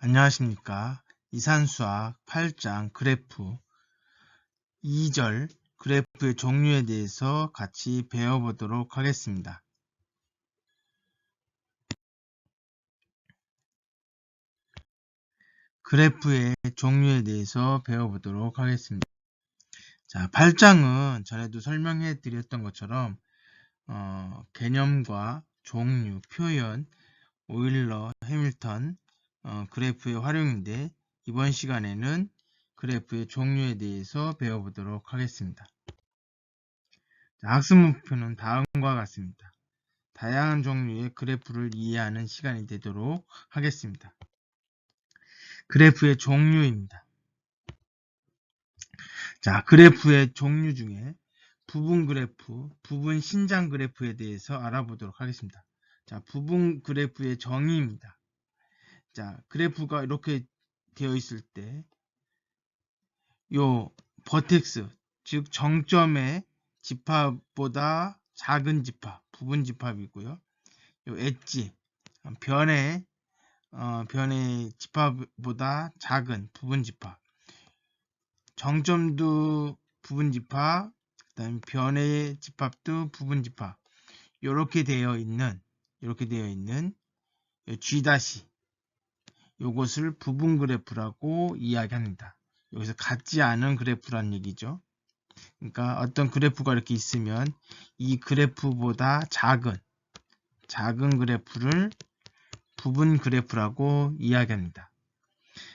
안녕하십니까. 이산수학 8장 그래프 2절 그래프의 종류에 대해서 같이 배워보도록 하겠습니다. 그래프의 종류에 대해서 배워보도록 하겠습니다. 자, 8장은 전에도 설명해 드렸던 것처럼 개념과 종류, 표현, 오일러, 해밀턴 그래프의 활용인데 이번 시간에는 그래프의 종류에 대해서 배워보도록 하겠습니다. 자, 학습 목표는 다음과 같습니다. 다양한 종류의 그래프를 이해하는 시간이 되도록 하겠습니다. 그래프의 종류입니다. 자, 그래프의 종류 중에 부분 그래프, 부분 신장 그래프에 대해서 알아보도록 하겠습니다. 자, 부분 그래프의 정의입니다. 자, 그래프가 이렇게 되어 있을 때, 요 버텍스, 즉 정점의 집합보다 작은 집합, 부분 집합이고요. 요 엣지, 변의 집합보다 작은 부분 집합, 정점도 부분 집합, 그다음 변의 집합도 부분 집합, 이렇게 되어 있는 G' 요것을 부분 그래프라고 이야기합니다. 여기서 같지 않은 그래프란 얘기죠. 그러니까 어떤 그래프가 이렇게 있으면 이 그래프보다 작은 그래프를 부분 그래프라고 이야기합니다.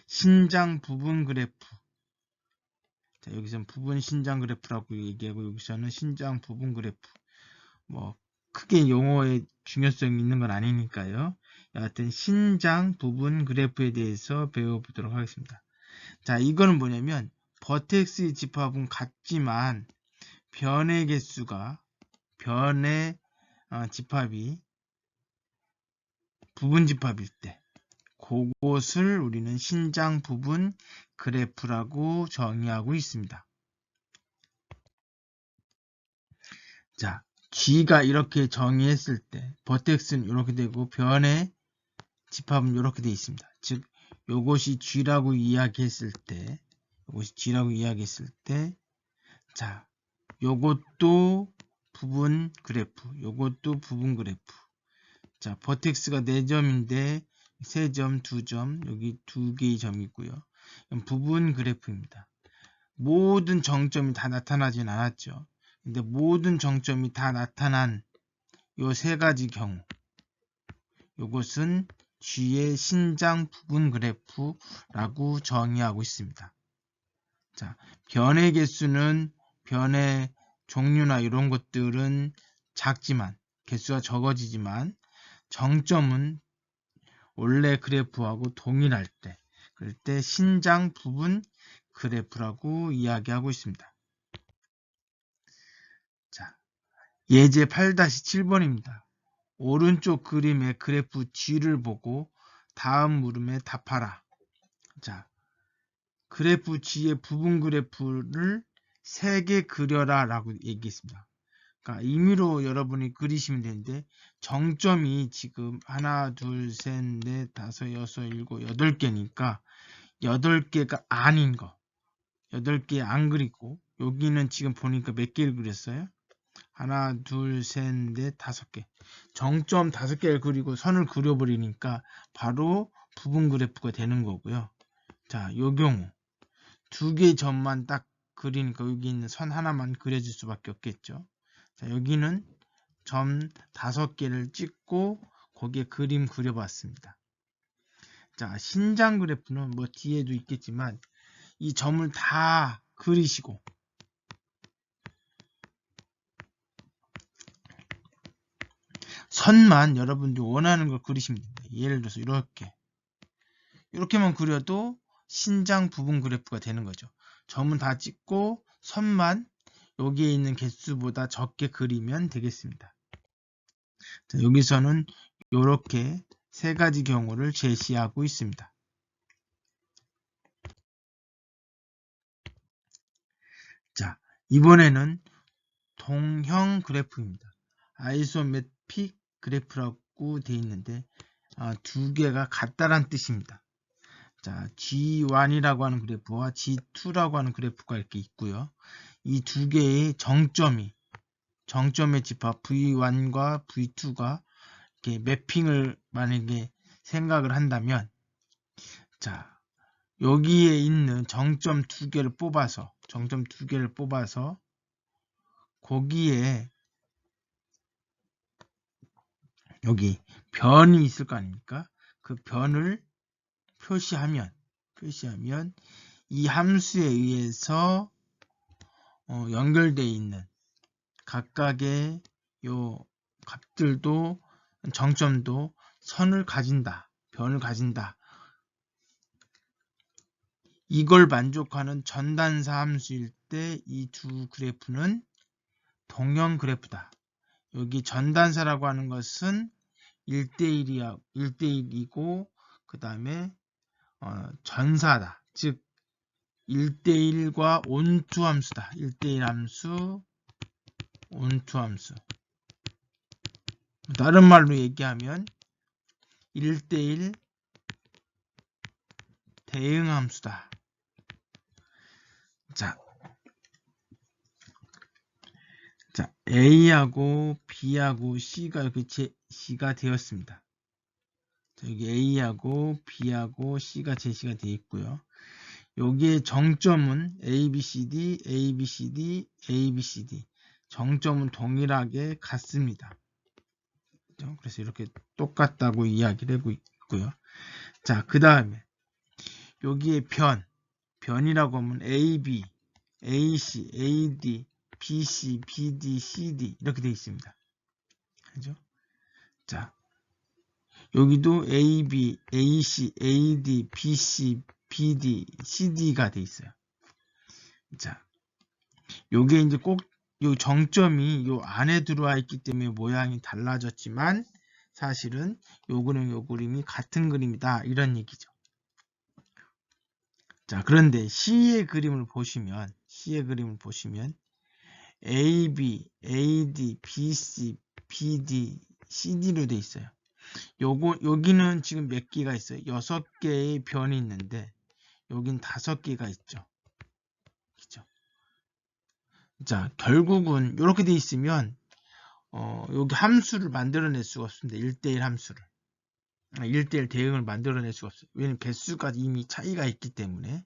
신장 부분 그래프. 자, 여기서는 부분 신장 그래프라고 얘기하고 여기서는 신장 부분 그래프. 뭐 크게 용어의 중요성이 있는 건 아니니까요. 여하튼 신장 부분 그래프에 대해서 배워보도록 하겠습니다. 자, 이거는 뭐냐면 버텍스의 집합은 같지만 변의 개수가 변의 집합이 부분 집합일 때 그것을 우리는 신장 부분 그래프라고 정의하고 있습니다. 자, G가 이렇게 정의했을 때 버텍스는 이렇게 되고 변의 집합은 이렇게 되어 있습니다. 즉 요것이 G라고 이야기했을 때 자, 요것도 부분 그래프, 요것도 부분 그래프. 자, 버텍스가 4점인데 3점, 2점, 여기 2개의 점이 있고요. 부분 그래프입니다. 모든 정점이 다 나타나진 않았죠. 근데 모든 정점이 다 나타난 요 3가지 경우, 요것은 G의 신장 부분 그래프라고 정의하고 있습니다. 자, 변의 개수는 변의 종류나 이런 것들은 작지만, 개수가 적어지지만, 정점은 원래 그래프하고 동일할 때, 그럴 때 신장 부분 그래프라고 이야기하고 있습니다. 자, 예제 8-7번입니다. 오른쪽 그림의 그래프 G를 보고 다음 물음에 답하라. 자, 그래프 G의 부분 그래프를 3개 그려라 라고 얘기했습니다. 그러니까 임의로 여러분이 그리시면 되는데 정점이 지금 하나, 둘, 셋, 넷, 다섯, 여섯, 일곱, 8개니까 8개가 아닌 거 8개 안 그리고 여기는 지금 보니까 몇 개를 그렸어요? 하나, 둘, 셋, 넷, 5개. 정점 5개를 그리고 선을 그려버리니까 바로 부분 그래프가 되는 거고요. 자, 요 경우 2개의 점만 딱 그리니까 여기 있는 선 하나만 그려질 수밖에 없겠죠. 자, 여기는 점 5개를 찍고 거기에 그림 그려봤습니다. 자, 신장 그래프는 뭐 뒤에도 있겠지만 이 점을 다 그리시고 선만 여러분들 원하는 걸 그리시면 됩니다. 예를 들어서 이렇게만 그려도 신장 부분 그래프가 되는 거죠. 점은 다 찍고 선만 여기에 있는 개수보다 적게 그리면 되겠습니다. 자, 여기서는 이렇게 3가지 경우를 제시하고 있습니다. 자, 이번에는 동형 그래프입니다. 아이소메픽 그래프라고 되어 있는데 2개가 같다란 뜻입니다. 자, G1이라고 하는 그래프와 G2라고 하는 그래프가 이렇게 있고요. 이 두 개의 정점의 집합 V1과 V2가 이렇게 매핑을 만약에 생각을 한다면, 자, 여기에 있는 정점 두 개를 뽑아서 거기에 여기 변이 있을 거 아닙니까? 그 변을 표시하면 이 함수에 의해서 연결되어 있는 각각의 요 값들도 정점도 선을 가진다, 변을 가진다. 이걸 만족하는 전단사 함수일 때 이 두 그래프는 동형 그래프다. 여기 전단사라고 하는 것은 1대1이고 그 다음에 전사다. 즉 1대1과 온투 함수다. 1대1 함수, 온투 함수. 다른 말로 얘기하면 1대1 대응 함수다. 자, A하고 B하고 C가 이렇게 제시가 되었습니다. 자, 여기 A하고 B하고 C가 제시가 되어 있고요. 여기에 정점은 ABCD, ABCD, ABCD. 정점은 동일하게 같습니다. 그래서 이렇게 똑같다고 이야기를 하고 있고요. 자, 그 다음에 여기에 변이라고 하면 AB, AC, AD, BC, BD, CD 이렇게 되어 있습니다. 그죠? 자, 여기도 AB, AC, AD, BC, BD, CD가 되어 있어요. 자, 요게 이제 꼭 요 정점이 요 안에 들어와 있기 때문에 모양이 달라졌지만 사실은 요 그림이 같은 그림이다 이런 얘기죠. 자, 그런데 C의 그림을 보시면 AB, AD, BC, BD, CD로 돼 있어요. 여기는 지금 몇 개가 있어요? 6개의 변이 있는데 여긴 5개가 있죠. 그죠? 자, 결국은 이렇게 돼 있으면 여기 함수를 만들어낼 수가 없습니다. 1대1 함수를. 1대1 대응을 만들어낼 수가 없어요. 왜냐면 개수가 이미 차이가 있기 때문에.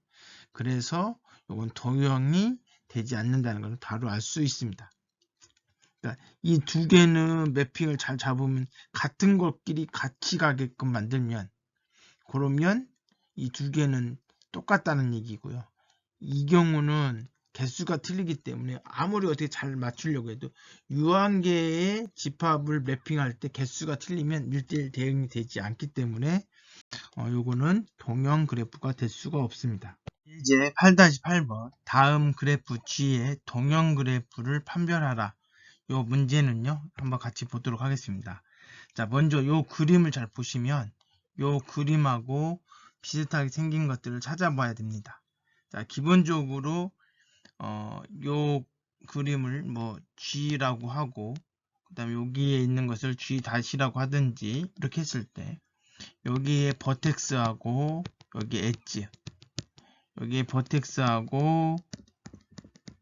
그래서 이건 동형이 되지 않는다는 걸 바로 알 수 있습니다. 그러니까 이 두 개는 매핑을 잘 잡으면 같은 것끼리 같이 가게끔 만들면 그러면 이 두 개는 똑같다는 얘기고요. 이 경우는 개수가 틀리기 때문에 아무리 어떻게 잘 맞추려고 해도 유한계의 집합을 매핑할 때 개수가 틀리면 1대1 대응이 되지 않기 때문에 요거는 동형 그래프가 될 수가 없습니다. 이제 8-8번 다음 그래프 G의 동형 그래프를 판별하라. 요 문제는요 한번 같이 보도록 하겠습니다. 자, 먼저 요 그림을 잘 보시면 요 그림하고 비슷하게 생긴 것들을 찾아봐야 됩니다. 자, 기본적으로 요 그림을 뭐 G라고 하고 그 다음에 여기에 있는 것을 G-라고 하든지 이렇게 했을 때 여기에 버텍스하고 여기 엣지, 여기에 버텍스하고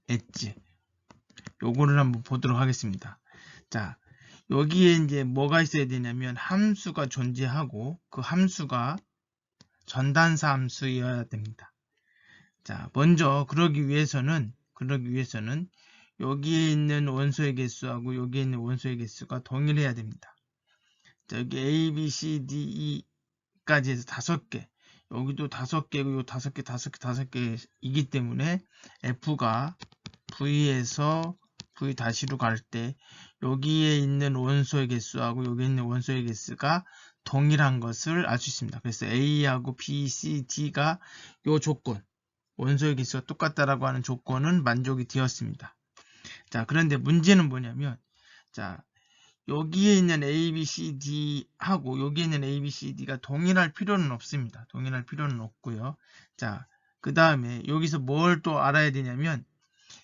엣지 요거를 한번 보도록 하겠습니다. 자, 여기에 이제 뭐가 있어야 되냐면 함수가 존재하고 그 함수가 전단사 함수여야 됩니다. 자, 먼저 그러기 위해서는 여기에 있는 원소의 개수하고 여기에 있는 원소의 개수가 동일해야 됩니다. 자, 여기 A, B, C, D, E까지 해서 5개. 여기도 5개고 요 5개이기 때문에 F가 V에서 V-로 갈 때 여기에 있는 원소의 개수하고 여기에 있는 원소의 개수가 동일한 것을 알 수 있습니다. 그래서 A하고 B, C, D가 요 조건, 원소의 개수가 똑같다라고 하는 조건은 만족이 되었습니다. 자, 그런데 문제는 뭐냐면, 자, 여기에 있는 A, B, C, D 하고 여기에 있는 A, B, C, D가 동일할 필요는 없습니다. 동일할 필요는 없고요. 자, 그 다음에 여기서 뭘 또 알아야 되냐면,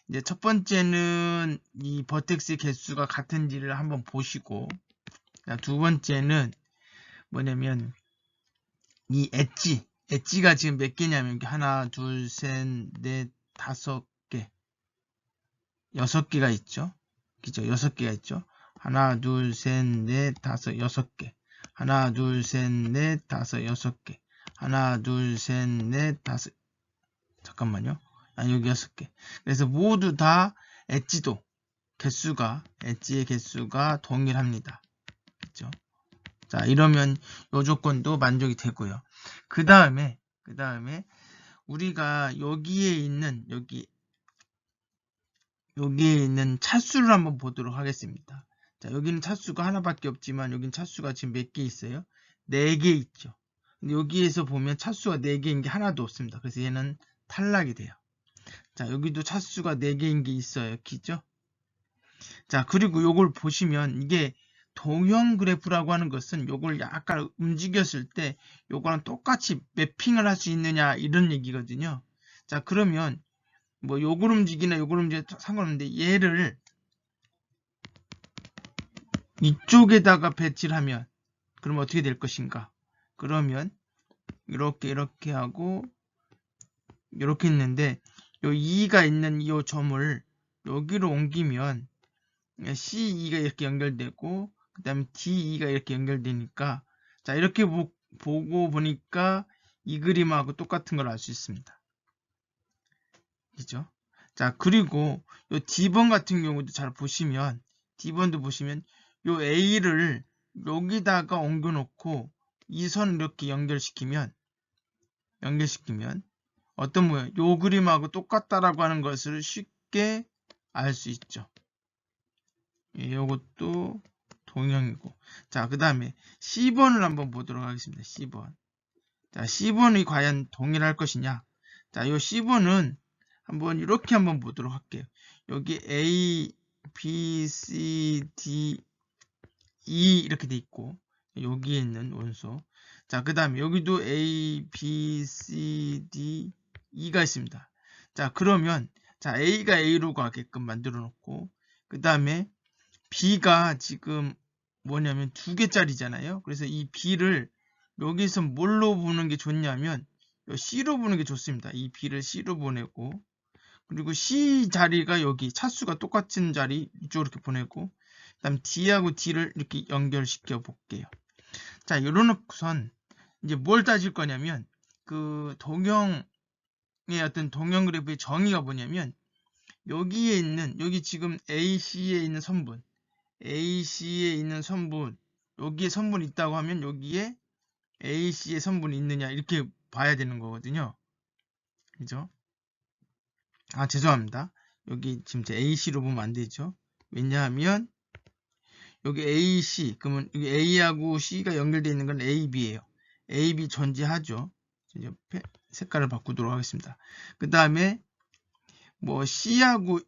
이제 첫 번째는 이 버텍스의 개수가 같은지를 한번 보시고, 자, 두 번째는 뭐냐면 이 엣지 엣지가 지금 몇 개냐면 하나, 둘, 셋, 넷, 다섯 개, 6개가 있죠. 그죠? 6개가 있죠. 하나, 둘, 셋, 넷, 다섯, 6개. 하나, 둘, 셋, 넷, 다섯, 6개. 하나, 둘, 셋, 넷, 다섯. 잠깐만요. 아니, 여기 6개. 그래서 모두 다 엣지도 엣지의 개수가 동일합니다. 그죠? 자, 이러면 이 조건도 만족이 되고요. 그 다음에 우리가 여기에 있는 차수를 한번 보도록 하겠습니다. 자, 여기는 차수가 하나밖에 없지만 여기는 차수가 지금 몇 개 있어요? 4개 있죠. 근데 여기에서 보면 차수가 4개인 게 하나도 없습니다. 그래서 얘는 탈락이 돼요. 자, 여기도 차수가 4개인 게 있어요. 그죠? 자, 그리고 요걸 보시면 이게 동형 그래프라고 하는 것은 요걸 약간 움직였을 때 요거랑 똑같이 매핑을 할 수 있느냐 이런 얘기거든요. 자, 그러면 뭐 요걸 움직이나 요걸 움직이나 상관없는데 얘를 이쪽에다가 배치를 하면 그럼 어떻게 될 것인가? 그러면 이렇게 하고 이렇게 있는데 요 2가 있는 이 점을 여기로 옮기면 C2가 이렇게 연결되고 그 다음에 D2가 이렇게 연결되니까 자 이렇게 보고 보니까 이 그림하고 똑같은 걸 알 수 있습니다. 그죠? 자, 그리고 요 D번 같은 경우도 잘 보시면 D번도 보시면 요 A를 여기다가 옮겨 놓고 이 선을 이렇게 연결시키면 어떤 모양 요 그림하고 똑같다라고 하는 것을 쉽게 알 수 있죠. 예, 요것도 동형이고. 자, 그 다음에 C번을 한번 보도록 하겠습니다. C번. 자, C번이 과연 동일할 것이냐? 자, 요 C번은 한번 이렇게 한번 보도록 할게요. 여기 A, B, C, D, E 이렇게 돼 있고 여기에 있는 원소. 자, 그 다음에 여기도 A, B, C, D, E가 있습니다. 자, 그러면 자 A가 A로 가게끔 만들어 놓고 그 다음에 B가 지금 뭐냐면 2개짜리잖아요. 그래서 이 B를 여기서 뭘로 보는 게 좋냐면 C로 보는 게 좋습니다. 이 B를 C로 보내고 그리고 C 자리가 여기 차수가 똑같은 자리 이쪽으로 이렇게 보내고 그 다음 D하고 D를 이렇게 연결시켜 볼게요. 자, 이러놓고선 이제 뭘 따질 거냐면 그 동형의 어떤 동형 그래프의 정의가 뭐냐면 여기에 있는 여기 지금 AC에 있는 선분 AC에 있는 선분 여기에 선분이 있다고 하면 여기에 AC에 선분이 있느냐 이렇게 봐야 되는 거거든요. 그죠? 아, 죄송합니다. 여기 지금 제 AC로 보면 안 되죠. 왜냐하면 여기 AC 그러면 여기 A하고 C가 연결되어 있는 건 AB예요. AB 존재하죠. 옆에 색깔을 바꾸도록 하겠습니다. 그 다음에 뭐 C하고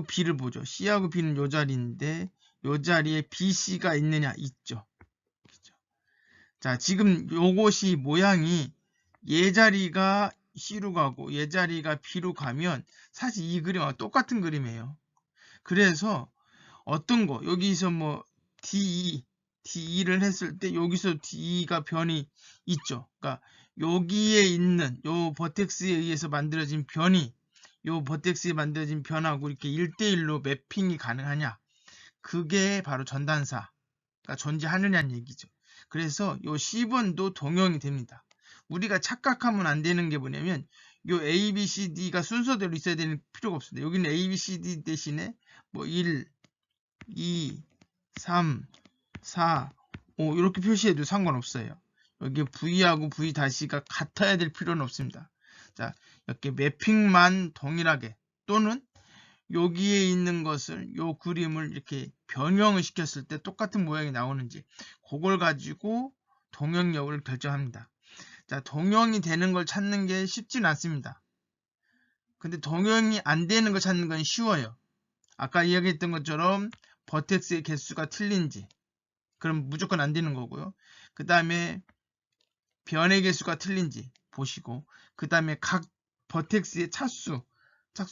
B를 보죠. C하고 B는 요 자리인데 요 자리에 BC가 있느냐? 있죠. 그죠? 자, 지금 요것이 모양이 얘 자리가 C로 가고 얘 자리가 B로 가면 사실 이 그림하고 똑같은 그림이에요. 그래서 어떤 거 여기서 뭐 DE를 했을 때 여기서 D가 변이 있죠. 그러니까 여기에 있는 요 버텍스에 의해서 만들어진 변이 요 버텍스에 만들어진 변하고 이렇게 1대1로 매핑이 가능하냐? 그게 바로 전단사가 존재하느냐는 얘기죠. 그래서 요 C번도 동형이 됩니다. 우리가 착각하면 안 되는 게 뭐냐면 요 A, B, C, D가 순서대로 있어야 되는 필요가 없습니다. 여기는 A, B, C, D 대신에 뭐 1, 2, 3, 4, 5 이렇게 표시해도 상관없어요. 여기 V하고 V-가 같아야 될 필요는 없습니다. 자, 이렇게 매핑만 동일하게 또는 여기에 있는 것을 요 그림을 이렇게 변형을 시켰을 때 똑같은 모양이 나오는지 그걸 가지고 동형력을 결정합니다. 자, 동형이 되는 걸 찾는 게 쉽진 않습니다. 근데 동형이 안 되는 걸 찾는 건 쉬워요. 아까 이야기했던 것처럼 버텍스의 개수가 틀린지 그럼 무조건 안 되는 거고요. 그 다음에 변의 개수가 틀린지 보시고 그 다음에 각 버텍스의 차수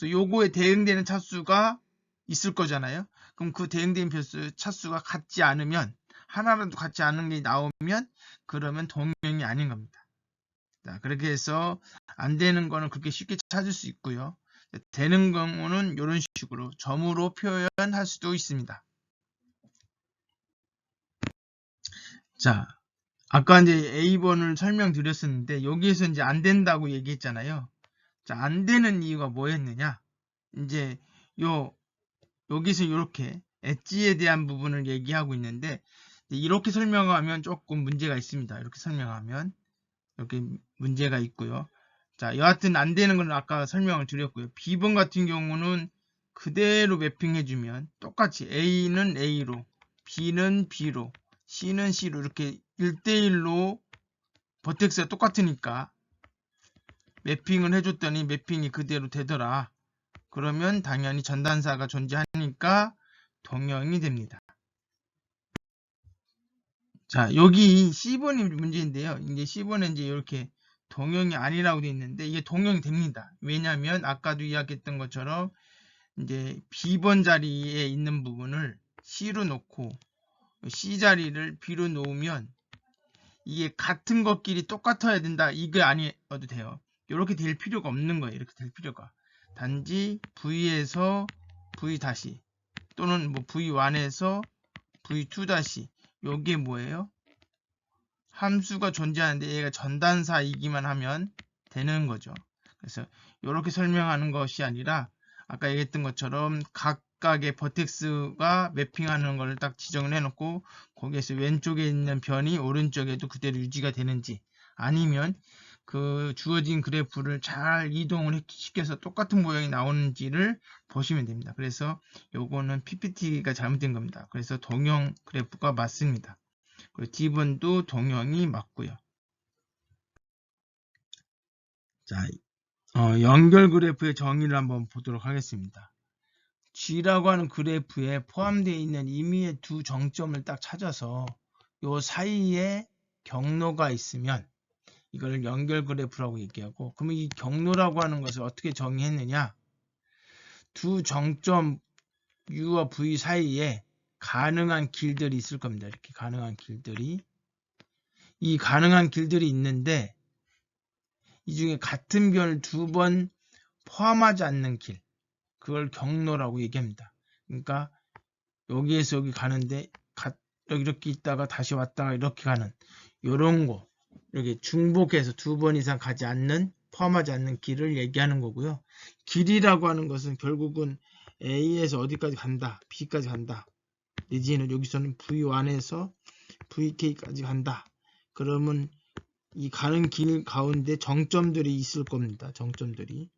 요거에 대응되는 차수가 있을 거잖아요. 그럼 그 대응되는 차수가 같지 않으면 하나라도 같지 않은 게 나오면 그러면 동형이 아닌 겁니다. 자, 그렇게 해서 안 되는 거는 그렇게 쉽게 찾을 수 있고요. 되는 경우는 이런 식으로 점으로 표현할 수도 있습니다. 자, 아까 이제 A번을 설명드렸었는데 여기에서 이제 안 된다고 얘기했잖아요. 자, 안 되는 이유가 뭐였느냐? 이제 여기서 이렇게 엣지에 대한 부분을 얘기하고 있는데 이렇게 설명하면 조금 문제가 있습니다. 이렇게 설명하면 이렇게 문제가 있고요. 자, 여하튼 안 되는 건 아까 설명을 드렸고요. B번 같은 경우는 그대로 매핑해주면 똑같이 A는 A로, B는 B로, C는 C로 이렇게 1대1로 버텍스가 똑같으니까 매핑을 해줬더니 매핑이 그대로 되더라. 그러면 당연히 전단사가 존재하니까 동형이 됩니다. 자, 여기 C번이 문제인데요. 이제 C번에 이제 이렇게 동형이 아니라고 되어 있는데 이게 동형이 됩니다. 왜냐하면 아까도 이야기했던 것처럼 이제 B번 자리에 있는 부분을 C로 놓고 C 자리를 B로 놓으면 이게 같은 것끼리 똑같아야 된다. 이게 아니어도 돼요. 이렇게 될 필요가 없는 거예요. 이렇게 될 필요가. 단지 V에서 V 다시 또는 뭐 V1에서 V2 다시 요게 뭐예요? 함수가 존재하는데 얘가 전단사이기만 하면 되는 거죠. 그래서 이렇게 설명하는 것이 아니라 아까 얘기했던 것처럼 각각의 버텍스가 매핑하는 걸 딱 지정을 해놓고 거기에서 왼쪽에 있는 변이 오른쪽에도 그대로 유지가 되는지 아니면 그 주어진 그래프를 잘 이동을 시켜서 똑같은 모양이 나오는지를 보시면 됩니다. 그래서 요거는 PPT가 잘못된 겁니다. 그래서 동형 그래프가 맞습니다. 그리고 D번도 동형이 맞고요. 자, 연결 그래프의 정의를 한번 보도록 하겠습니다. G라고 하는 그래프에 포함되어 있는 임의의 두 정점을 딱 찾아서 요 사이에 경로가 있으면 이걸 연결 그래프라고 얘기하고, 그러면 이 경로라고 하는 것을 어떻게 정의했느냐? 두 정점 U와 V 사이에 가능한 길들이 있을 겁니다. 이렇게 가능한 길들이. 이 가능한 길들이 있는데 이 중에 같은 변을 두 번 포함하지 않는 길, 그걸 경로라고 얘기합니다. 그러니까 여기에서 여기 가는데 이렇게 있다가 다시 왔다가 이렇게 가는 요런 거, 이렇게 중복해서 두 번 이상 가지 않는, 포함하지 않는 길을 얘기하는 거고요. 길이라고 하는 것은 결국은 A에서 어디까지 간다, B까지 간다, 내지는 여기서는 V1에서 VK까지 간다. 그러면 이 가는 길 가운데 정점들이 있을 겁니다. 정점들이.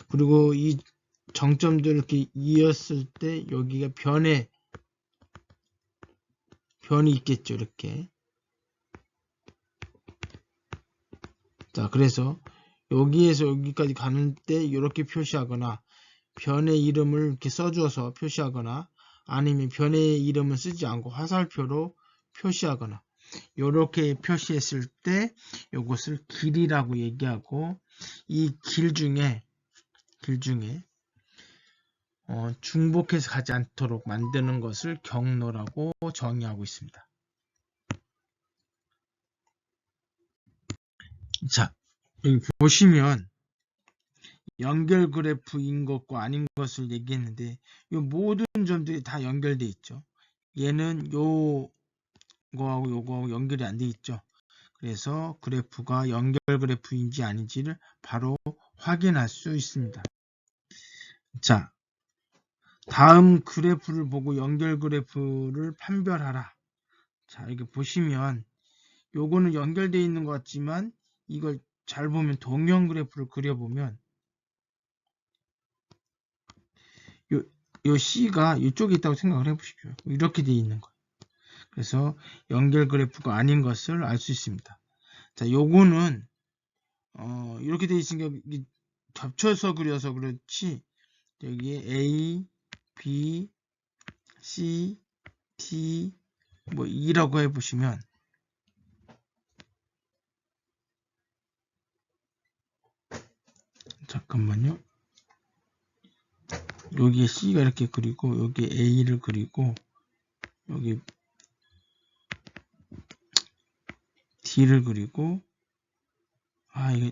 그리고 이 정점들 이렇게 이었을 때 여기가 변이 있겠죠. 이렇게. 자, 그래서 여기에서 여기까지 가는 때 이렇게 표시하거나 변의 이름을 이렇게 써주어서 표시하거나 아니면 변의 이름을 쓰지 않고 화살표로 표시하거나 이렇게 표시했을 때 이것을 길이라고 얘기하고, 이 길 중에 중복해서 가지 않도록 만드는 것을 경로라고 정의하고 있습니다. 자, 여기 보시면 연결 그래프인 것과 아닌 것을 얘기했는데 이 모든 점들이 다 연결돼 있죠. 얘는 요거하고 요거하고 연결이 안 돼 있죠. 그래서 그래프가 연결 그래프인지 아닌지를 바로 확인할 수 있습니다. 자, 다음 그래프를 보고 연결 그래프를 판별하라. 자, 이렇게 보시면 요거는 연결되어 있는 것 같지만 이걸 잘 보면 동형 그래프를 그려보면 요 C가 이쪽에 있다고 생각을 해보십시오. 이렇게 되어 있는 거예요. 그래서 연결 그래프가 아닌 것을 알 수 있습니다. 자, 요거는 이렇게 되어 있으니까 겹쳐서 그려서 그렇지 여기에 A, B, C, D 뭐 E라고 해보시면 잠깐만요. 여기에 C가 이렇게 그리고 여기에 A를 그리고 여기 D를 그리고 이게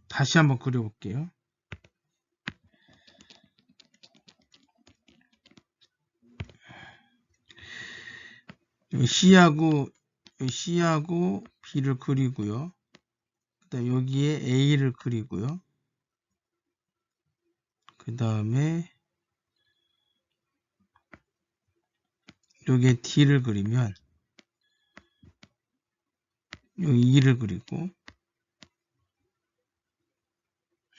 다시 한번 그려볼게요. 여기 C하고 B를 그리고요. 그다음 여기에 A를 그리고요. 그 다음에 여기에 D를 그리면 여기 E를 그리고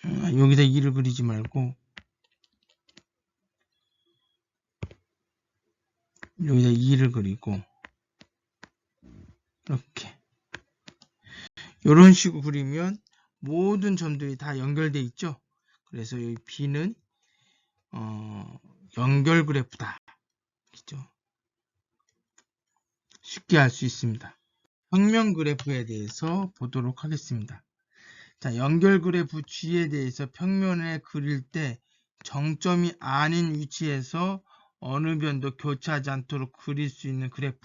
여기다 E를 그리지 말고 여기다 E를 그리고 이렇게 이런 식으로 그리면 모든 점들이 다 연결돼 있죠. 그래서 여기 B는 연결 그래프다. 그죠? 쉽게 알 수 있습니다. 평면 그래프에 대해서 보도록 하겠습니다. 자, 연결 그래프 G에 대해서 평면에 그릴 때 정점이 아닌 위치에서 어느 변도 교차하지 않도록 그릴 수 있는 그래프.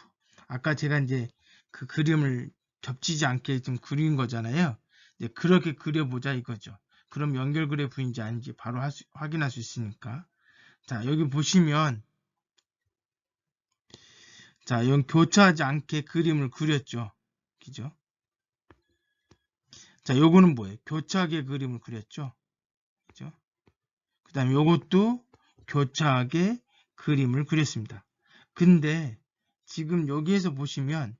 아까 제가 이제 그 그림을 겹치지 않게 좀 그린 거잖아요. 이제 그렇게 그려보자 이거죠. 그럼 연결 그래프인지 아닌지 바로 확인할 수 있으니까. 자, 여기 보시면 자, 여기 교차하지 않게 그림을 그렸죠. 그죠? 자, 요거는 뭐예요? 교차하게 그림을 그렸죠. 그죠? 그 다음에 요것도 교차하게 그림을 그렸습니다. 근데 지금 여기에서 보시면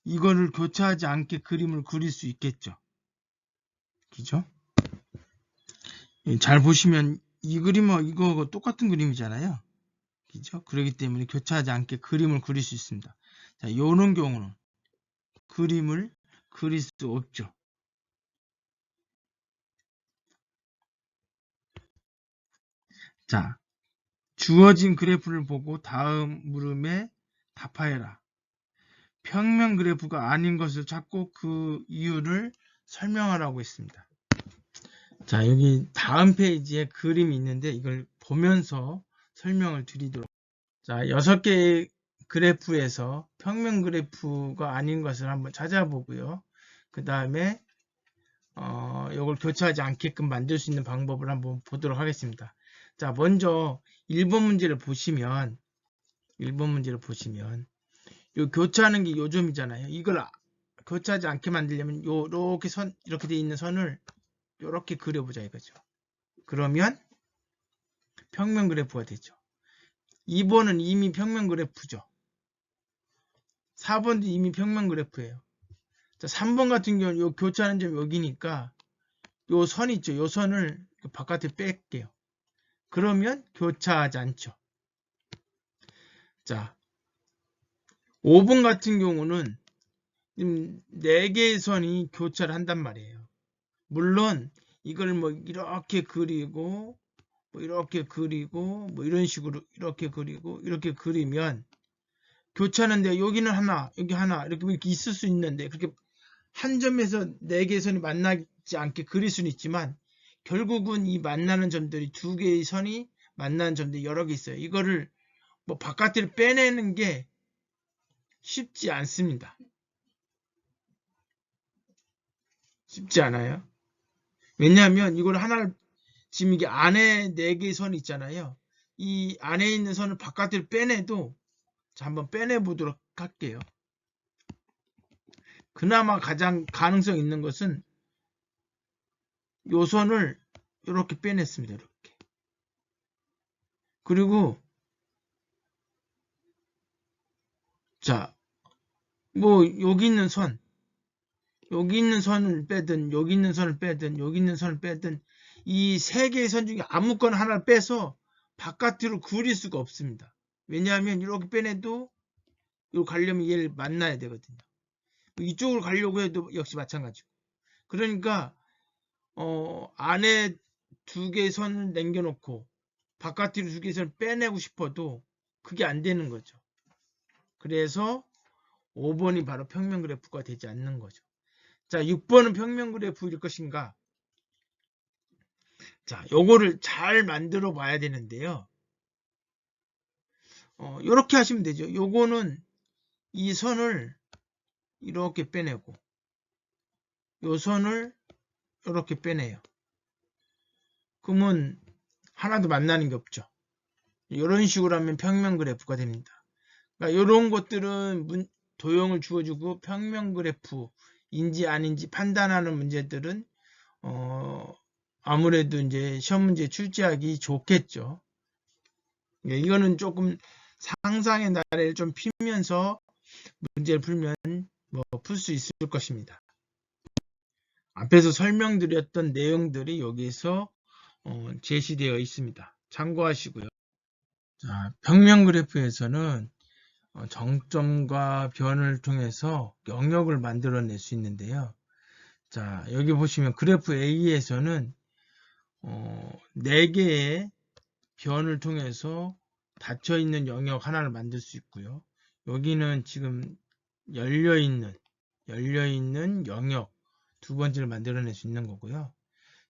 이거를 교차하지 않게 그림을 그릴 수 있겠죠. 그죠? 잘 보시면 이 그림은 이거 똑같은 그림이잖아요. 그죠? 그렇기 때문에 교차하지 않게 그림을 그릴 수 있습니다. 자, 요런 경우는 그림을 그릴 수 없죠. 자, 주어진 그래프를 보고 다음 물음에 답하여라. 평면 그래프가 아닌 것을 찾고 그 이유를 설명하라고 했습니다. 자, 여기 다음 페이지에 그림이 있는데 이걸 보면서 설명을 드리도록. 자, 6개의 그래프에서 평면 그래프가 아닌 것을 한번 찾아보고요. 그 다음에 이걸 교차하지 않게끔 만들 수 있는 방법을 한번 보도록 하겠습니다. 자, 먼저 1번 문제를 보시면 요 교차하는 게 요점이잖아요. 이걸 교차하지 않게 만들려면 요렇게 이렇게 돼 있는 선을 요렇게 그려보자 이거죠. 그러면 평면 그래프가 되죠. 2번은 이미 평면 그래프죠. 4번도 이미 평면 그래프예요. 자, 3번 같은 경우는 요 교차하는 점이 여기니까 요 선 있죠. 요 선을 바깥에 뺄게요. 그러면 교차하지 않죠. 자, 5번 같은 경우는 4개의 선이 교차를 한단 말이에요. 물론 이걸 뭐 이렇게 그리고 뭐 이렇게 그리고 뭐 이런 식으로 이렇게 그리고 이렇게 그리면 교차하는데 여기는 하나 여기 하나 이렇게 있을 수 있는데 그렇게 한 점에서 4개의 선이 만나지 않게 그릴 수는 있지만 결국은 이 만나는 점들이 2개의 선이 만나는 점들이 여러 개 있어요. 이거를 뭐 바깥으로 빼내는 게 쉽지 않습니다. 쉽지 않아요. 왜냐하면 이걸 하나를 지금 이게 안에 4개의 선이 있잖아요. 이 안에 있는 선을 바깥으로 빼내도 자, 한번 빼내 보도록 할게요. 그나마 가장 가능성 있는 것은 요 선을 이렇게 빼냈습니다. 이렇게. 그리고 자, 뭐 여기 있는 선, 여기 있는 선을 빼든 여기 있는 선을 빼든 여기 있는 선을 빼든 이 3개의 선 중에 아무거나 하나를 빼서 바깥으로 그릴 수가 없습니다. 왜냐하면 이렇게 빼내도 요 가려면 얘를 만나야 되거든요. 이쪽을 가려고 해도 역시 마찬가지고. 그러니까 안에 2개의 선을 남겨놓고 바깥으로 2개의 선을 빼내고 싶어도 그게 안 되는 거죠. 그래서 5번이 바로 평면 그래프가 되지 않는 거죠. 자, 6번은 평면 그래프일 것인가? 자, 요거를 잘 만들어 봐야 되는데요. 요렇게 하시면 되죠. 요거는 이 선을 이렇게 빼내고 요 선을 이렇게 빼내요. 그러면 하나도 만나는 게 없죠. 이런 식으로 하면 평면 그래프가 됩니다. 그러니까 이런 것들은 도형을 주어주고 평면 그래프인지 아닌지 판단하는 문제들은 아무래도 이제 시험 문제 출제하기 좋겠죠. 이거는 조금 상상의 나래를 좀 피면서 문제를 풀면 풀 수 있을 것입니다. 앞에서 설명드렸던 내용들이 여기에서 제시되어 있습니다. 참고하시고요. 자, 평면 그래프에서는 정점과 변을 통해서 영역을 만들어낼 수 있는데요. 자, 여기 보시면 그래프 A에서는 4개의 변을 통해서 닫혀있는 영역 하나를 만들 수 있고요. 여기는 지금 열려있는 영역 두 번째를 만들어낼 수 있는 거고요.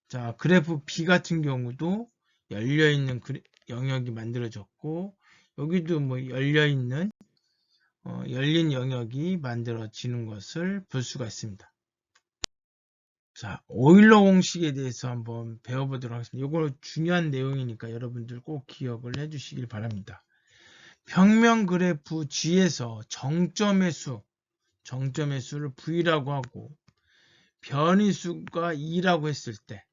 자, 그래프 B 같은 경우도 열려있는 영역이 만들어졌고, 여기도 열린 영역이 만들어지는 것을 볼 수가 있습니다. 자, 오일러 공식에 대해서 한번 배워보도록 하겠습니다. 이거 중요한 내용이니까 여러분들 꼭 기억을 해주시길 바랍니다. 평면 그래프 G에서 정점의 수를 V라고 하고, 변의 수가 2라고 했을 때,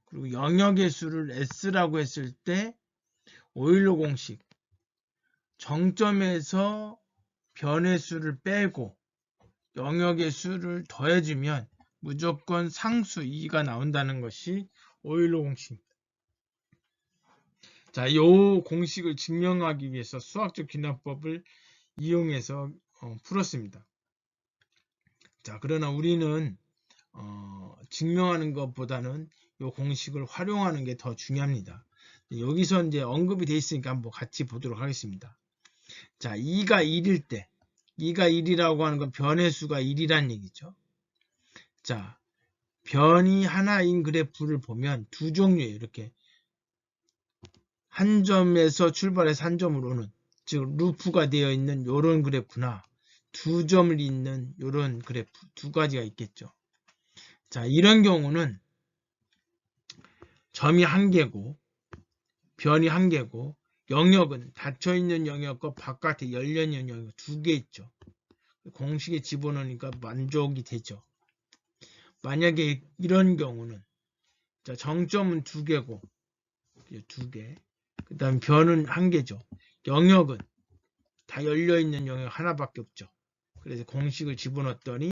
그리고 영역의 수를 S라고 했을 때 오일러 공식 정점에서 변의 수를 빼고 영역의 수를 더해주면 무조건 상수 2가 나온다는 것이 오일러 공식입니다. 자, 이 공식을 증명하기 위해서 수학적 기납법을 이용해서 풀었습니다. 자, 그러나 우리는 증명하는 것보다는 이 공식을 활용하는 게 더 중요합니다. 여기서 이제 언급이 되어 있으니까 한번 같이 보도록 하겠습니다. 자, 2가 1일 때, 2가 1이라고 하는 건 변의 수가 1이란 얘기죠. 자, 변이 하나인 그래프를 보면 두 종류예요. 이렇게 한 점에서 출발해서 한 점으로 오는, 즉 루프가 되어 있는 이런 그래프나 두 점을 잇는 이런 그래프 두 가지가 있겠죠. 자, 이런 경우는 점이 한 개고 변이 한 개고 영역은 닫혀있는 영역과 바깥에 열려있는 영역 두 개 있죠. 공식에 집어넣으니까 만족이 되죠. 만약에 이런 경우는 자, 정점은 두 개고 두 개, 그 다음 변은 한 개죠. 영역은 다 열려있는 영역 하나밖에 없죠. 그래서 공식을 집어넣었더니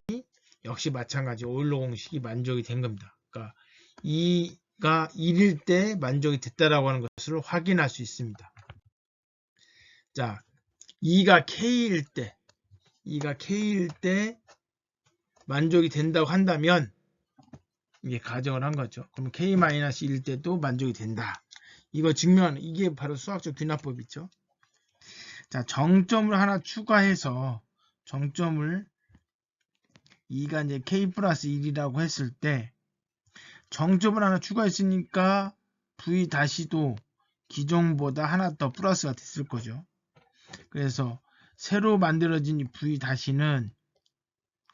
역시 마찬가지 오일러 공식이 만족이 된 겁니다. 그러니까 2가 1일 때 만족이 됐다라고 하는 것을 확인할 수 있습니다. 자, 2가 K일 때 만족이 된다고 한다면 이게 가정을 한 거죠. 그럼 K-1일 때도 만족이 된다. 이거 증명하는, 이게 바로 수학적 귀납법이죠. 자, 정점을 하나 추가해서 정점을 2가 이제 K 플러스 1이라고 했을 때 정점을 하나 추가했으니까 V 다시도 기존보다 하나 더 플러스가 됐을 거죠. 그래서 새로 만들어진 V 다시는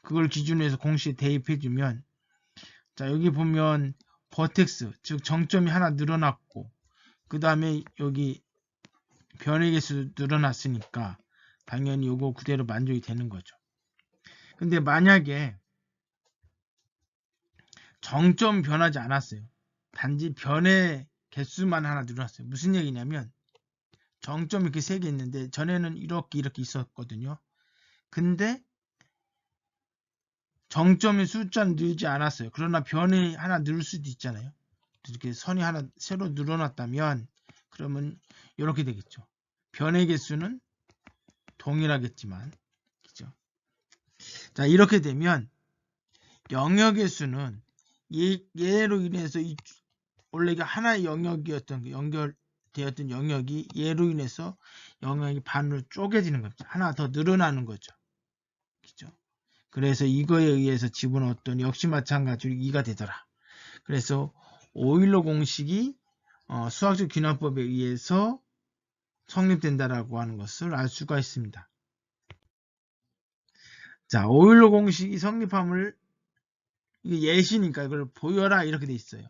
그걸 기준으로 해서 공식에 대입해주면 자, 여기 보면 버텍스, 즉 정점이 하나 늘어났고 그 다음에 여기 변의 개수 늘어났으니까 당연히 이거 그대로 만족이 되는 거죠. 근데 만약에 정점 변하지 않았어요. 단지 변의 개수만 하나 늘어났어요. 무슨 얘기냐면 정점이 이렇게 3개 있는데 전에는 이렇게 있었거든요. 근데 정점의 숫자는 늘지 않았어요. 그러나 변이 하나 늘 수도 있잖아요. 이렇게 선이 하나 새로 늘어났다면 그러면 이렇게 되겠죠. 변의 개수는 동일하겠지만, 그죠? 자, 이렇게 되면 영역의 수는 얘로 인해서 원래 이게 하나의 영역이었던 연결되었던 영역이 얘로 인해서 영역이 반으로 쪼개지는 겁니다. 하나 더 늘어나는 거죠. 그죠? 그래서 이거에 의해서 집어넣었더니 역시 마찬가지로 2가 되더라. 그래서 오일러 공식이 수학적 균화법에 의해서 성립된다라고 하는 것을 알 수가 있습니다. 자, 오일러 공식이 성립함을, 이게 예시니까 이걸 보여라 이렇게 돼 있어요.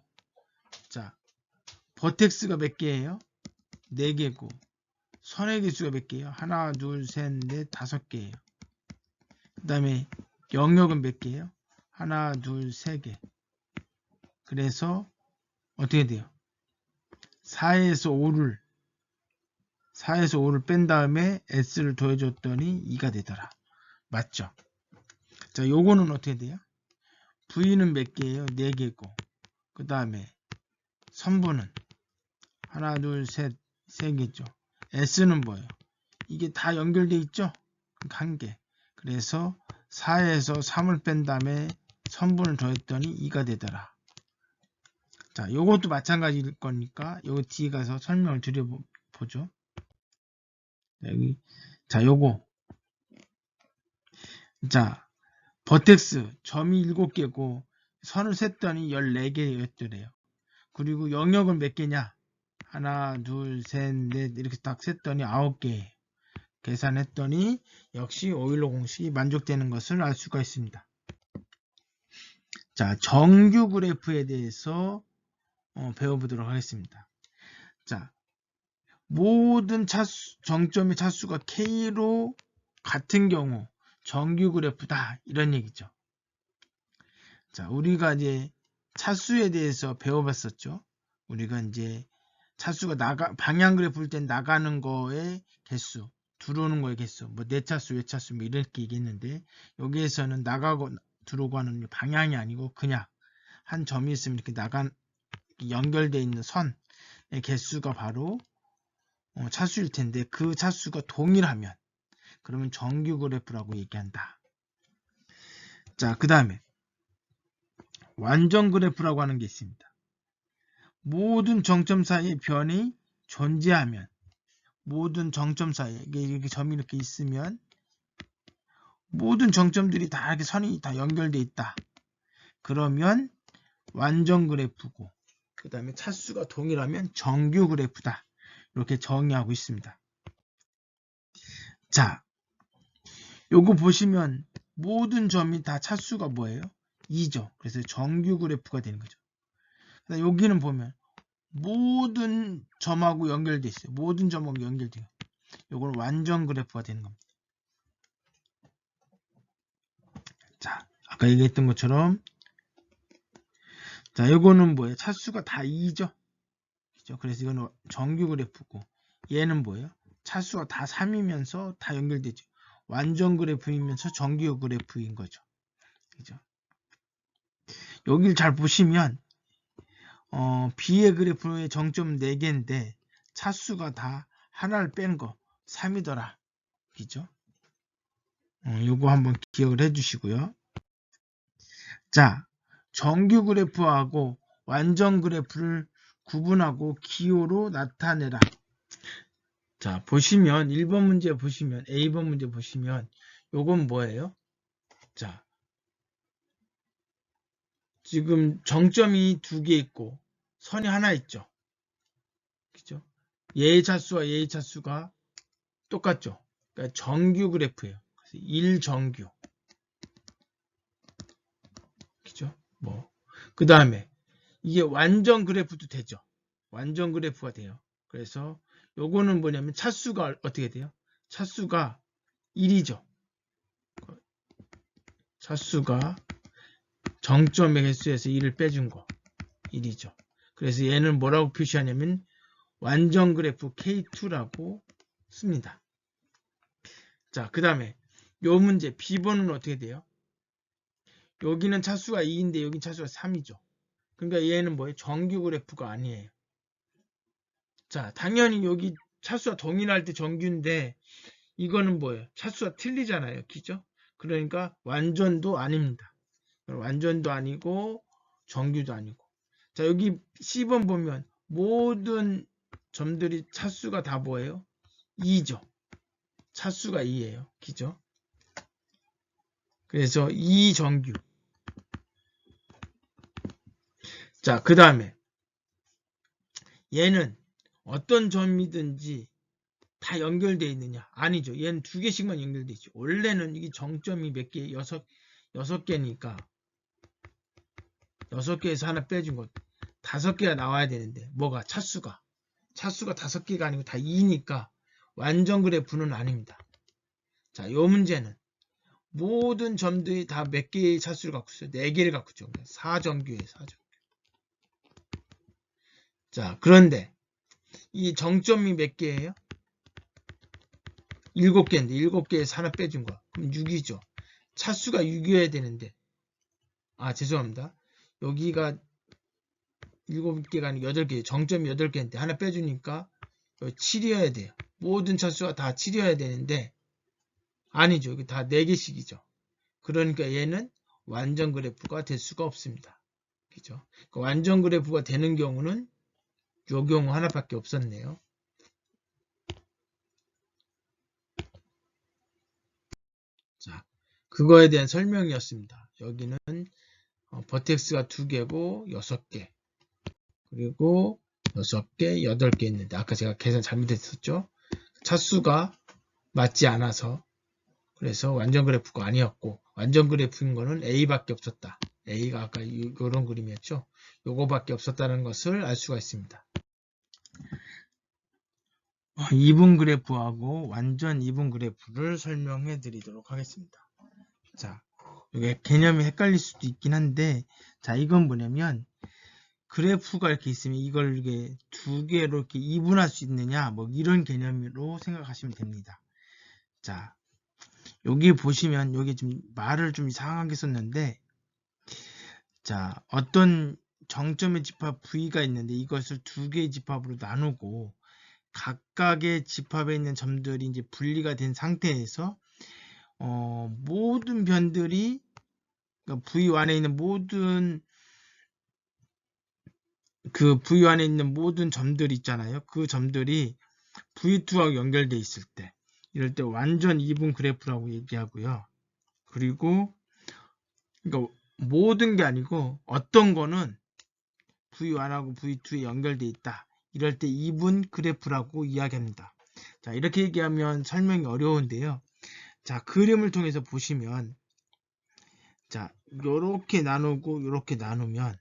자, 버텍스가 몇 개예요? 4개고 선의 개수가 몇 개예요? 하나, 둘, 셋, 넷, 5개예요. 그 다음에 영역은 몇 개예요? 하나, 둘, 3개. 그래서 어떻게 돼요? 4에서 5를 뺀 다음에 S를 더해줬더니 2가 되더라. 맞죠? 자, 요거는 어떻게 돼요? V는 몇 개예요? 4개고. 그 다음에 선분은 하나, 둘, 셋, 3개죠. S는 뭐예요? 이게 다 연결돼 있죠? 1개. 그래서 4에서 3을 뺀 다음에 선분을 더했더니 2가 되더라. 자, 요것도 마찬가지일 거니까 요거 뒤에 가서 설명을 드려보죠. 여기, 자, 요거. 자, 버텍스 점이 7개고 선을 셌더니 14개였더래요. 그리고 영역은 몇 개냐? 하나, 둘, 셋, 넷 이렇게 딱 셌더니 9개. 계산했더니 역시 오일러 공식이 만족되는 것을 알 수가 있습니다. 자, 정규 그래프에 대해서 배워보도록 하겠습니다. 자, 모든 정점의 차수가 K로 같은 경우 정규 그래프다 이런 얘기죠. 자, 우리가 이제 차수에 대해서 배워봤었죠. 우리가 이제 차수가 방향 그래프 볼 땐 나가는 거의 개수, 들어오는 거의 개수, 뭐 내차수, 외차수 뭐 이렇게 얘기했는데 여기에서는 나가고 들어오고 하는 방향이 아니고 그냥 한 점이 있으면 이렇게 연결되어 있는 선의 개수가 바로 차수일 텐데 그 차수가 동일하면 그러면 정규 그래프라고 얘기한다. 자, 그 다음에 완전 그래프라고 하는 게 있습니다. 모든 정점 사이에 변이 존재하면 모든 정점 사이에 이렇게 점이 이렇게 있으면 모든 정점들이 다 이렇게 선이 다 연결되어 있다. 그러면 완전 그래프고 그 다음에 차수가 동일하면 정규 그래프다. 이렇게 정의하고 있습니다. 자, 요거 보시면 모든 점이 다 차수가 뭐예요? 2죠. 그래서 정규 그래프가 되는 거죠. 여기는 보면 모든 점하고 연결돼 있어요. 모든 점하고 연결돼요. 요건 완전 그래프가 되는 겁니다. 자, 아까 얘기했던 것처럼 자, 요거는 뭐예요? 차수가 다 2죠. 그죠? 그래서 이거는 정규 그래프고 얘는 뭐예요? 차수가 다 3이면서 다 연결되죠. 완전 그래프이면서 정규 그래프인 거죠. 그죠? 여기를 잘 보시면 B의 그래프의 정점 4개인데 차수가 다 하나를 뺀 거 3이더라. 그죠? 요거 한번 기억을 해 주시고요. 자, 정규 그래프하고 완전 그래프를 구분하고 기호로 나타내라. 자, 보시면 1번 문제 보시면 A번 문제 보시면 요건 뭐예요? 자, 지금 정점이 2개 있고 선이 하나 있죠. 그죠? 얘의 차수와 얘의 차수가 똑같죠. 그러니까 정규 그래프예요. 그래서 1정규. 그죠? 그 다음에 이게 완전 그래프도 되죠. 완전 그래프가 돼요. 그래서 요거는 뭐냐면 차수가 어떻게 돼요? 차수가 1이죠. 차수가 정점의 개수에서 1을 빼준 거 1이죠. 그래서 얘는 뭐라고 표시하냐면 완전 그래프 K2라고 씁니다. 자, 그 다음에 요 문제 B번은 어떻게 돼요? 여기는 차수가 2인데 여긴 차수가 3이죠. 그러니까 얘는 뭐예요? 정규 그래프가 아니에요. 자, 당연히 여기 차수가 동일할 때 정규인데 이거는 뭐예요? 차수가 틀리잖아요. 그죠? 그러니까 완전도 아닙니다. 완전도 아니고 정규도 아니고. 자, 여기 C번 보면 모든 점들이 차수가 다 뭐예요? 2죠. 차수가 2예요. 그죠? 그래서 2정규. 자, 그 다음에 얘는 어떤 점이든지 다 연결되어 있느냐? 아니죠. 얘는 두 개씩만 연결되어 있죠. 원래는 이게 정점이 몇 개? 여섯 개니까 6개에서 하나 빼준 것 5개가 나와야 되는데 뭐가? 차수가 5개가 아니고 다 2니까 완전 그래프는 아닙니다. 자, 요 문제는 모든 점들이 다 몇 개의 차수를 갖고 있어요? 4개를 갖고 있죠. 4정규예요. 4정규. 자, 그런데 이 정점이 몇 개예요? 7개인데 7개에서 하나 빼준 거야. 그럼 6이죠. 차수가 6이어야 되는데 죄송합니다. 여기가 7개가 아니고 8개, 정점이 8개인데 하나 빼주니까 7이어야 돼요. 모든 차수가 다 7이어야 되는데 아니죠. 여기 다 4개씩이죠. 그러니까 얘는 완전 그래프가 될 수가 없습니다. 그죠? 완전 그래프가 되는 경우는 요 경우 하나밖에 없었네요. 자, 그거에 대한 설명이었습니다. 여기는 버텍스가 2개고 6개 그리고 6개, 8개 있는데 아까 제가 계산 잘못했었죠. 차수가 맞지 않아서 그래서 완전 그래프가 아니었고 완전 그래프인 거는 A밖에 없었다. A가 아까 이런 그림이었죠. 요거밖에 없었다는 것을 알 수가 있습니다. 2분 그래프하고 완전 2분 그래프를 설명해 드리도록 하겠습니다. 자, 이게 개념이 헷갈릴 수도 있긴 한데 자, 이건 뭐냐면 그래프가 이렇게 있으면 이걸 이렇게 2개로 이렇게 이분할 수 있느냐 뭐 이런 개념으로 생각하시면 됩니다. 자, 여기 보시면 여기 좀 말을 좀 이상하게 썼는데 자, 어떤 정점의 집합 V가 있는데 이것을 2개의 집합으로 나누고 각각의 집합에 있는 점들이 이제 분리가 된 상태에서 모든 변들이 그러니까 V 안에 있는 모든 그 V 안에 있는 모든 점들 있잖아요. 그 점들이 V2하고 연결돼 있을 때 이럴 때 완전 2분 그래프라고 얘기하고요. 그리고 그러니까 모든 게 아니고 어떤 거는 V1하고 V2에 연결돼 있다. 이럴 때 2분 그래프라고 이야기합니다. 자, 이렇게 얘기하면 설명이 어려운데요. 자, 그림을 통해서 보시면 자, 요렇게 나누고 요렇게 나누면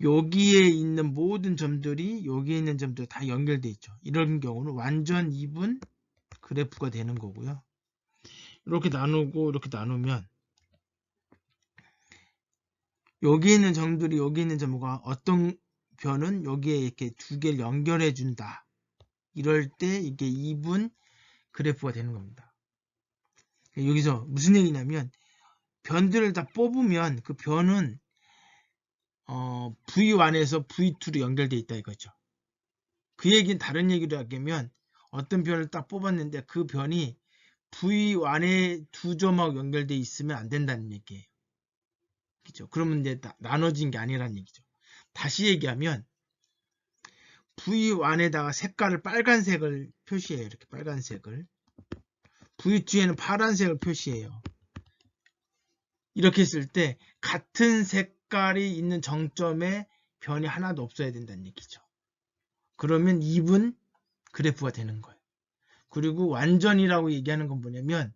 여기에 있는 모든 점들이 여기에 있는 점들 다 연결돼 있죠. 이런 경우는 완전 2분 그래프가 되는 거고요. 이렇게 나누고 이렇게 나누면 여기 있는 점들이 여기 있는 점과 어떤 변은 여기에 이렇게 2개를 연결해 준다. 이럴 때 이게 2분 그래프가 되는 겁니다. 여기서 무슨 얘기냐면 변들을 다 뽑으면 그 변은 V1에서 V2로 연결돼 있다 이거죠. 그 얘기는 다른 얘기로 하면 어떤 변을 딱 뽑았는데 그 변이 V1에 2점하고 연결돼 있으면 안 된다는 얘기예요. 그죠? 그러면 이제 나눠진 게 아니라는 얘기죠. 다시 얘기하면 V1에다가 색깔을 빨간색을 표시해요. 이렇게 빨간색을. V2에는 파란색을 표시해요. 이렇게 했을 때 같은 색깔이 있는 정점에 변이 하나도 없어야 된다는 얘기죠. 그러면 2분 그래프가 되는 거예요. 그리고 완전이라고 얘기하는 건 뭐냐면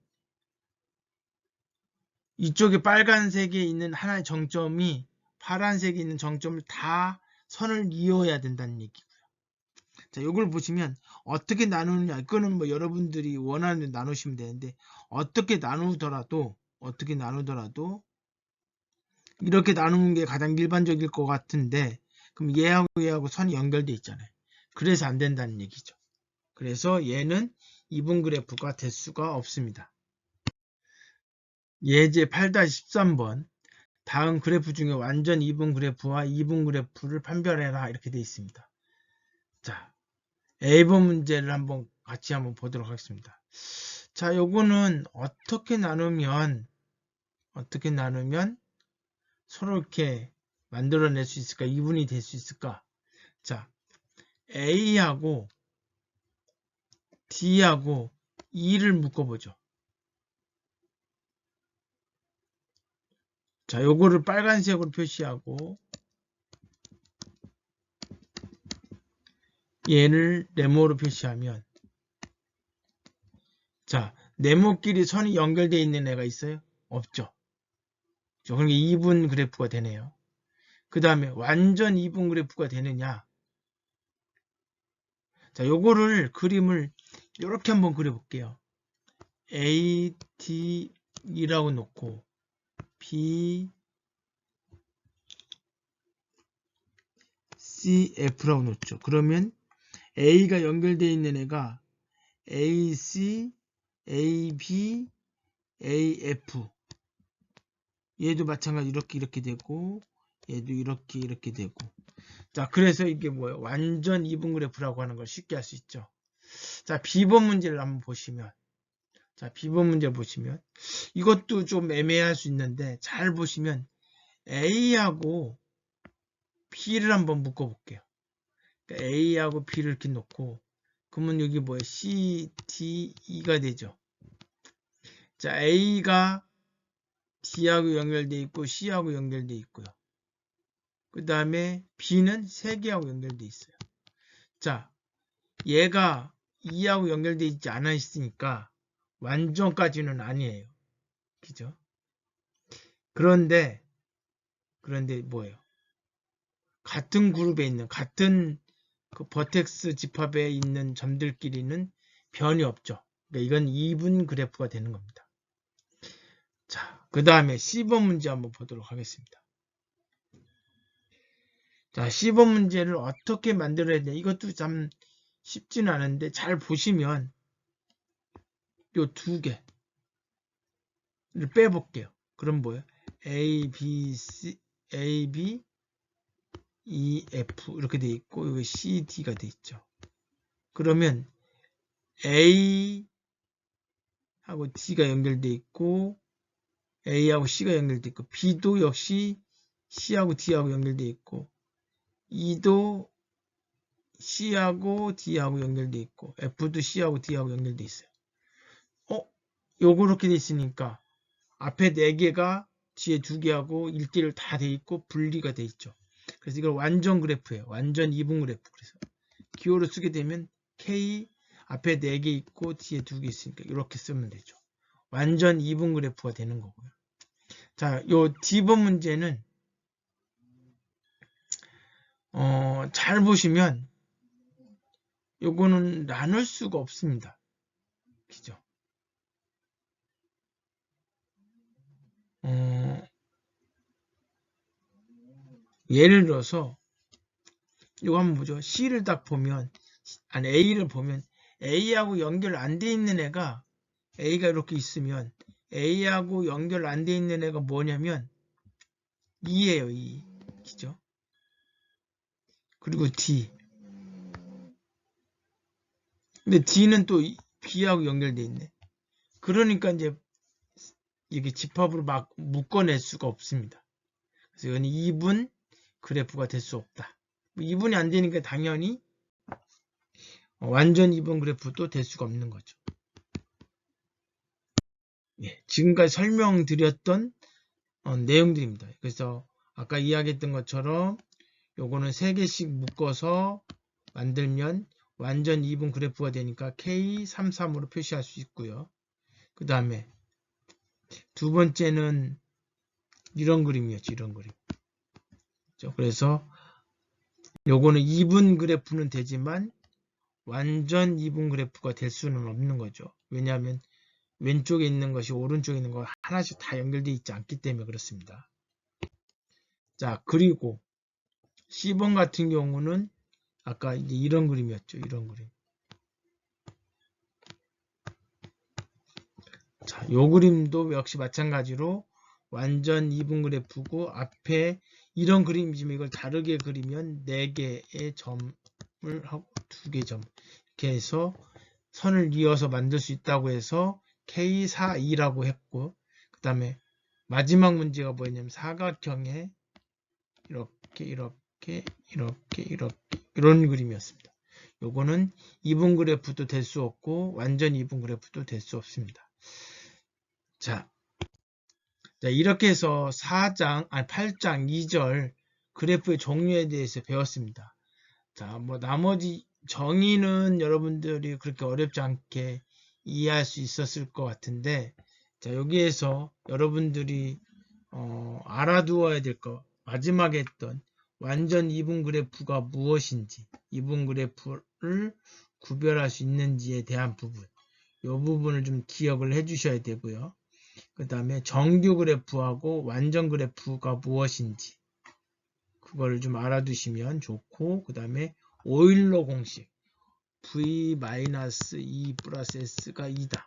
이쪽에 빨간색에 있는 하나의 정점이 파란색에 있는 정점을 다 선을 이어야 된다는 얘기고요. 자, 이걸 보시면 어떻게 나누느냐 이거는 뭐 여러분들이 원하는 대로 나누시면 되는데 어떻게 나누더라도 이렇게 나누는 게 가장 일반적일 것 같은데 그럼 얘하고 선이 연결돼 있잖아요. 그래서 안 된다는 얘기죠. 그래서 얘는 2분 그래프가 될 수가 없습니다. 예제 8-13번 다음 그래프 중에 완전 2분 그래프와 2분 그래프를 판별해라 이렇게 되어 있습니다. 자, A번 문제를 같이 한번 보도록 하겠습니다. 자, 요거는 어떻게 나누면 서로 이렇게 만들어낼 수 있을까? 2분이 될 수 있을까? 자, A하고 D하고 E를 묶어보죠. 자, 요거를 빨간색으로 표시하고 얘를 네모로 표시하면, 자, 네모끼리 선이 연결되어 있는 애가 있어요? 없죠. 그러니까 2분 그래프가 되네요. 그 다음에 완전 2분 그래프가 되느냐? 자, 요거를 그림을 이렇게 한번 그려볼게요. AT이라고 놓고 BCF라고 놓죠. 그러면 A가 연결되어 있는 애가 AC, AB, AF. 얘도 마찬가지 이렇게 되고, 얘도 이렇게 되고. 자, 그래서 이게 뭐예요? 완전 2분 그래프라고 하는 걸 쉽게 할 수 있죠. 자, B번 문제를 한번 보시면, 자, B번 문제 보시면, 이것도 좀 애매할 수 있는데, 잘 보시면, A하고 B를 한번 묶어볼게요. 그러니까 A하고 B를 이렇게 놓고, 그러면 여기 뭐예요? C, D, E가 되죠. 자, A가 D하고 연결되어 있고, C하고 연결되어 있고요. 그 다음에 B는 3개하고 연결되어 있어요. 자, 얘가 2하고 연결되어 있지 않아 있으니까, 완전까지는 아니에요. 그죠? 그런데 뭐예요? 같은 그룹에 있는, 같은 그 버텍스 집합에 있는 점들끼리는 변이 없죠. 그러니까 이건 2분 그래프가 되는 겁니다. 자, 그 다음에 C번 문제 한번 보도록 하겠습니다. 자, C번 문제를 어떻게 만들어야 돼? 이것도 참 쉽지는 않은데 잘 보시면 요 2개를 빼볼게요. 그럼 뭐예요? A, B, C, A, B, E, F 이렇게 돼 있고 여기 C, D가 돼 있죠. 그러면 A 하고 D가 연결돼 있고 A하고 C가 연결돼 있고 B도 역시 C하고 D하고 연결돼 있고 E도 C하고 D하고 연결돼 있고 F도 C하고 D하고 연결돼 있어요. 요렇게 돼 있으니까 앞에 4개가 뒤에 2개하고 1대를 다 돼 있고 분리가 돼 있죠. 그래서 이걸 완전 그래프예요. 완전 2분 그래프. 그래서 기호로 쓰게 되면 K 앞에 4개 있고 뒤에 2개 있으니까 이렇게 쓰면 되죠. 완전 2분 그래프가 되는 거고요. 자, 요 D번 문제는 잘 보시면 요거는 나눌 수가 없습니다. 그죠? 예를 들어서 이거 한번 보죠. C를 딱 보면 아니 A를 보면 A하고 연결 안 돼 있는 애가 A가 이렇게 있으면 A하고 연결 안 돼 있는 애가 뭐냐면 2예요. 2. 그죠? 그리고 D. 근데 D는 또 B하고 연결돼 있네. 그러니까 이제 이게 집합으로 막 묶어낼 수가 없습니다. 그래서 이건 2분 그래프가 될 수 없다. 2분이 안 되니까 당연히 완전 2분 그래프도 될 수가 없는 거죠. 예, 지금까지 설명드렸던 내용들입니다. 그래서 아까 이야기했던 것처럼 요거는 3개씩 묶어서 만들면 완전 2분 그래프가 되니까 K33으로 표시할 수 있고요. 그 다음에 두 번째는 이런 그림이었죠. 이런 그림. 그래서 요거는 2분 그래프는 되지만 완전 2분 그래프가 될 수는 없는 거죠. 왜냐하면 왼쪽에 있는 것이 오른쪽에 있는 거 하나씩 다 연결되어 있지 않기 때문에 그렇습니다. 자, 그리고 C번 같은 경우는 아까 이제 이런 그림이었죠. 이런 그림. 자, 요 그림도 역시 마찬가지로 완전 2분 그래프고 앞에 이런 그림이지만 이걸 다르게 그리면 4개의 점을 하고 2개 점 이렇게 해서 선을 이어서 만들 수 있다고 해서 K42라고 했고 그 다음에 마지막 문제가 뭐였냐면 사각형에 이렇게 이런 그림이었습니다. 요거는 2분 그래프도 될 수 없고 완전 2분 그래프도 될 수 없습니다. 자, 이렇게 해서 8장 2절 그래프의 종류에 대해서 배웠습니다. 자, 뭐 나머지 정의는 여러분들이 그렇게 어렵지 않게 이해할 수 있었을 것 같은데, 자, 여기에서 여러분들이 알아두어야 될 거, 마지막에 했던 완전 이분 그래프가 무엇인지, 이분 그래프를 구별할 수 있는지에 대한 부분, 이 부분을 좀 기억을 해 주셔야 되고요. 그 다음에 정규 그래프하고 완전 그래프가 무엇인지, 그거를 좀 알아두시면 좋고, 그 다음에 오일러 공식, v-2 플러스 s가 2다.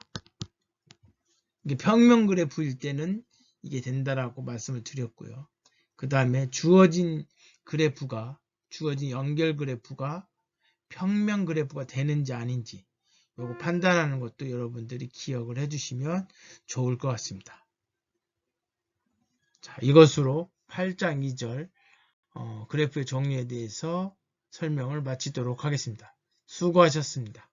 이게 평면 그래프일 때는 이게 된다라고 말씀을 드렸고요. 그 다음에 주어진 연결 그래프가 평면 그래프가 되는지 아닌지 요거 판단하는 것도 여러분들이 기억을 해주시면 좋을 것 같습니다. 자, 이것으로 8장 2절 그래프의 종류에 대해서 설명을 마치도록 하겠습니다. 수고하셨습니다.